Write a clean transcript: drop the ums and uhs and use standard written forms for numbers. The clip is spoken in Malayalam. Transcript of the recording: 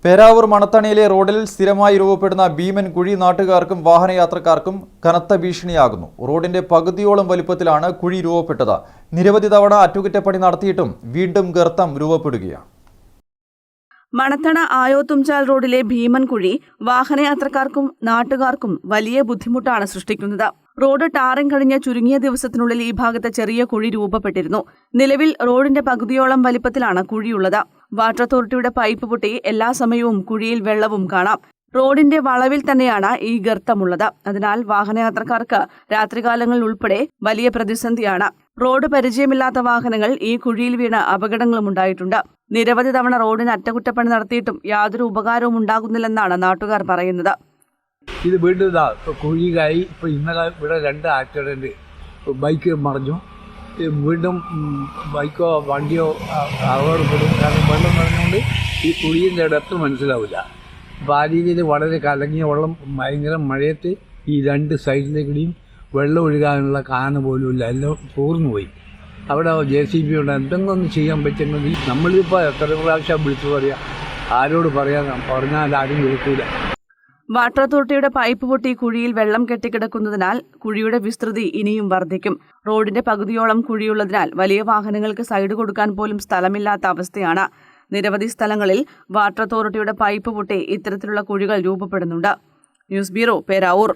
പേരാവൂർ മണത്തണിയിലെ റോഡിൽ സ്ഥിരമായി രൂപപ്പെടുന്ന ഭീമൻ കുഴി നാട്ടുകാർക്കും വാഹനയാത്രക്കാർക്കും കനത്ത ഭീഷണിയാകുന്നു. റോഡിന്റെ പകുതിയോളം വലിപ്പത്തിലാണ് കുഴി രൂപപ്പെട്ടത്. നിരവധി തവണ അറ്റകുറ്റപ്പണി നടത്തിയിട്ടും വീണ്ടും ഗർത്തം രൂപപ്പെടുകയാണ്. മണത്തണ ആയോത്തുംചാൽ റോഡിലെ ഭീമൻ കുഴി വാഹനയാത്രക്കാർക്കും നാട്ടുകാർക്കും വലിയ ബുദ്ധിമുട്ടാണ് സൃഷ്ടിക്കുന്നത്. റോഡ് ടാറിംഗ് കഴിഞ്ഞ ചുരുങ്ങിയ ദിവസത്തിനുള്ളിൽ ഈ ഭാഗത്ത് ചെറിയ കുഴി രൂപപ്പെട്ടിരുന്നു. നിലവിൽ റോഡിന്റെ പകുതിയോളം വലിപ്പത്തിലാണ് കുഴിയുള്ളത്. വാട്ടർ അതോറിറ്റിയുടെ പൈപ്പ് പൊട്ടി എല്ലാ സമയവും കുഴിയിൽ വെള്ളവും കാണാം. റോഡിന്റെ വളവിൽ തന്നെയാണ് ഈ ഗർത്തമുള്ളത്. അതിനാൽ വാഹനയാത്രക്കാർക്ക് രാത്രികാലങ്ങളിൽ ഉൾപ്പെടെ വലിയ പ്രതിസന്ധിയാണ്. റോഡ് പരിചയമില്ലാത്ത വാഹനങ്ങൾ ഈ കുഴിയിൽ വീണ് അപകടങ്ങളും ഉണ്ടായിട്ടുണ്ട്. നിരവധി തവണ റോഡിന് അറ്റകുറ്റപ്പണി നടത്തിയിട്ടും യാതൊരു ഉപകാരവും ഉണ്ടാകുന്നില്ലെന്നാണ് നാട്ടുകാർ പറയുന്നത്. ഇത് വീണ്ടും കുഴിയായി. ഇപ്പോൾ ഇന്നലെ ഇവിടെ 2 ആക്സിഡൻറ്റ്, ബൈക്ക് മറിഞ്ഞു, വീണ്ടും ബൈക്കോ വണ്ടിയോ അപകടപ്പെടും. കാരണം വെള്ളം നിറഞ്ഞുകൊണ്ട് ഈ കുഴിൻ്റെ ഡെപ്ത് മനസ്സിലാവില്ല. അപ്പോൾ ആ രീതിയിൽ വളരെ കലങ്ങിയ വെള്ളം, ഭയങ്കര മഴയത്ത് ഈ 2 സൈഡിലേക്കൂടിയും വെള്ളം ഒഴുകാനുള്ള കാന പോലും ഇല്ല, എല്ലാം തോർന്നു പോയി. അവിടെ JCB ഉണ്ട്, എന്തെങ്കിലും ഒന്ന് ചെയ്യാൻ പറ്റുന്നത്. നമ്മളിപ്പോൾ എത്ര പ്രാവശ്യം വിളിച്ചു പറയാം, ആരോട് പറഞ്ഞാൽ ആരും വിളിക്കൂല. വാട്ടർ അതോറിറ്റിയുടെ പൈപ്പ് പൊട്ടി കുഴിയിൽ വെള്ളം കെട്ടിക്കിടക്കുന്നതിനാൽ കുഴിയുടെ വിസ്തൃതി ഇനിയും വർദ്ധിക്കും. റോഡിന്റെ പകുതിയോളം കുഴിയുള്ളതിനാൽ വലിയ വാഹനങ്ങൾക്ക് സൈഡ് കൊടുക്കാൻ പോലും സ്ഥലമില്ലാത്ത അവസ്ഥയാണ്. നിരവധി സ്ഥലങ്ങളിൽ വാട്ടർ അതോറിറ്റിയുടെ പൈപ്പ് പൊട്ടി ഇത്തരത്തിലുള്ള കുഴികൾ രൂപപ്പെടുന്നുണ്ട്. News bureau, Peravoor.